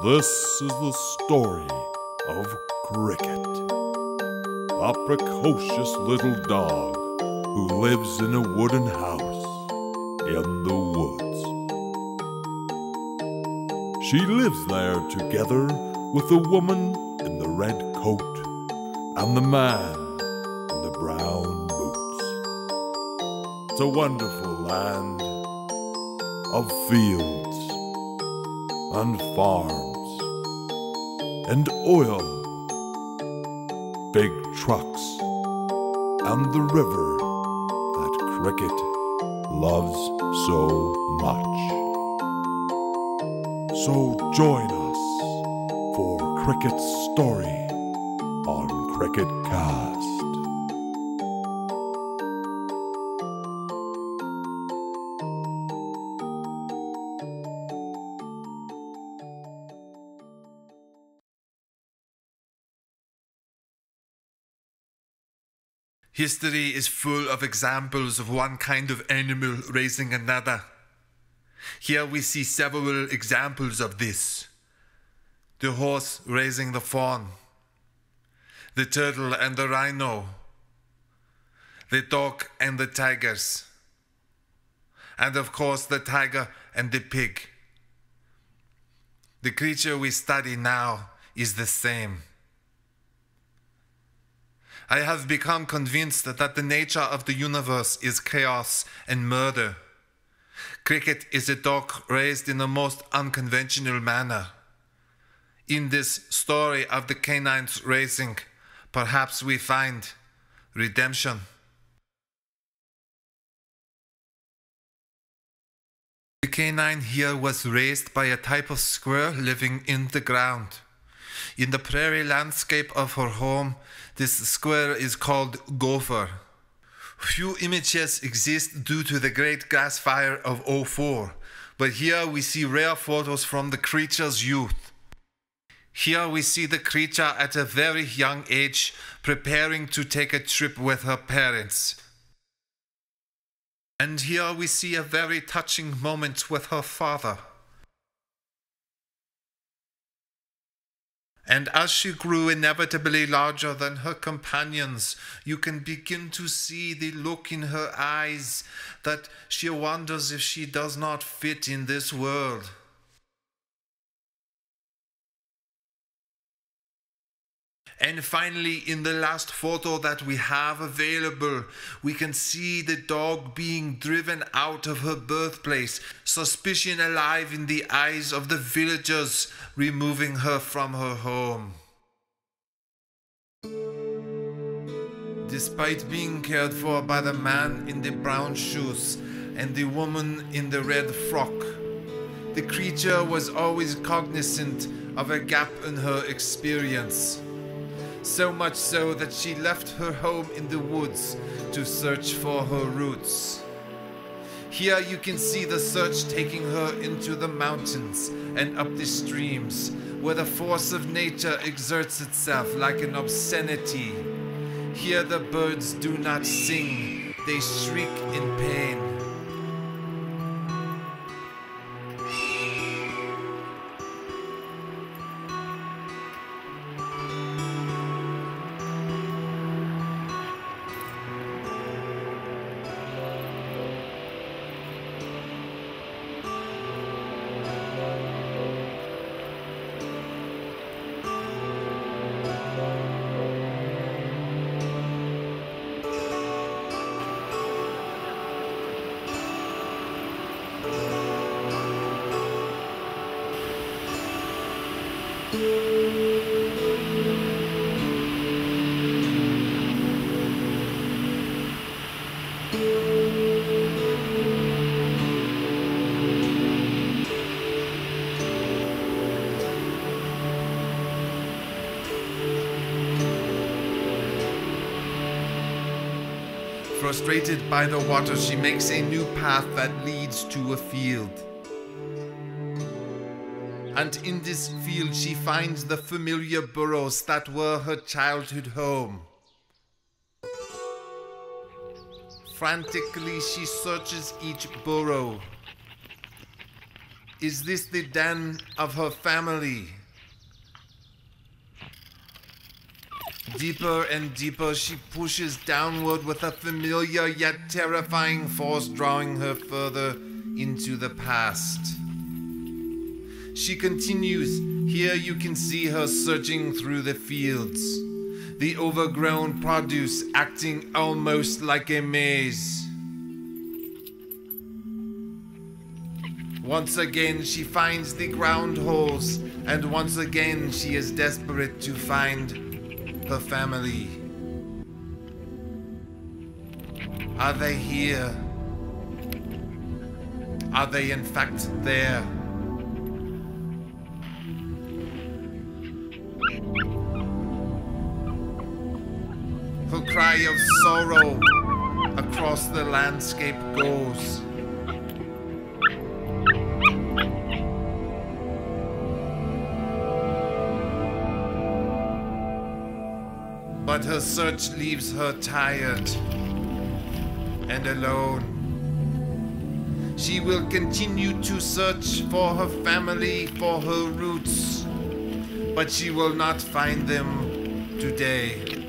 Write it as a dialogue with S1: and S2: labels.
S1: This is the story of Cricket, a precocious little dog who lives in a wooden house in the woods. She lives there together with the woman in the red coat and the man in the brown boots. It's a wonderful land of fields and farms and oil, big trucks, and the river that Cricket loves so much. So join us for Cricket's story on CricketCast.
S2: History is full of examples of one kind of animal raising another. Here we see several examples of this. The horse raising the fawn, the turtle and the rhino, the dog and the tigers, and of course the tiger and the pig. The creature we study now is the same. I have become convinced that the nature of the universe is chaos and murder. Cricket is a dog raised in a most unconventional manner. In this story of the canines racing, perhaps we find redemption. The canine here was raised by a type of squirrel living in the ground. In the prairie landscape of her home, this squirrel is called Gopher. Few images exist due to the great grass fire of '04, but here we see rare photos from the creature's youth. Here we see the creature at a very young age preparing to take a trip with her parents. And here we see a very touching moment with her father. And as she grew inevitably larger than her companions, you can begin to see the look in her eyes that she wonders if she does not fit in this world. And finally, in the last photo that we have available, we can see the dog being driven out of her birthplace, suspicion alive in the eyes of the villagers, removing her from her home. Despite being cared for by the man in the brown shoes and the woman in the red frock, the creature was always cognizant of a gap in her experience. So much so that she left her home in the woods to search for her roots. Here you can see the search taking her into the mountains and up the streams, where the force of nature exerts itself like an obscenity. Here the birds do not sing, they shriek in pain. Frustrated by the water, she makes a new path that leads to a field. And in this field she finds the familiar burrows that were her childhood home. Frantically she searches each burrow. Is this the den of her family? Deeper and deeper she pushes downward with a familiar yet terrifying force drawing her further into the past. She continues. Here you can see her searching through the fields, the overgrown produce acting almost like a maze. Once again she finds the ground holes, and once again she is desperate to find her family. Are they here? Are they in fact there? Her cry of sorrow across the landscape goes. But her search leaves her tired and alone. She will continue to search for her family, for her roots, but she will not find them today.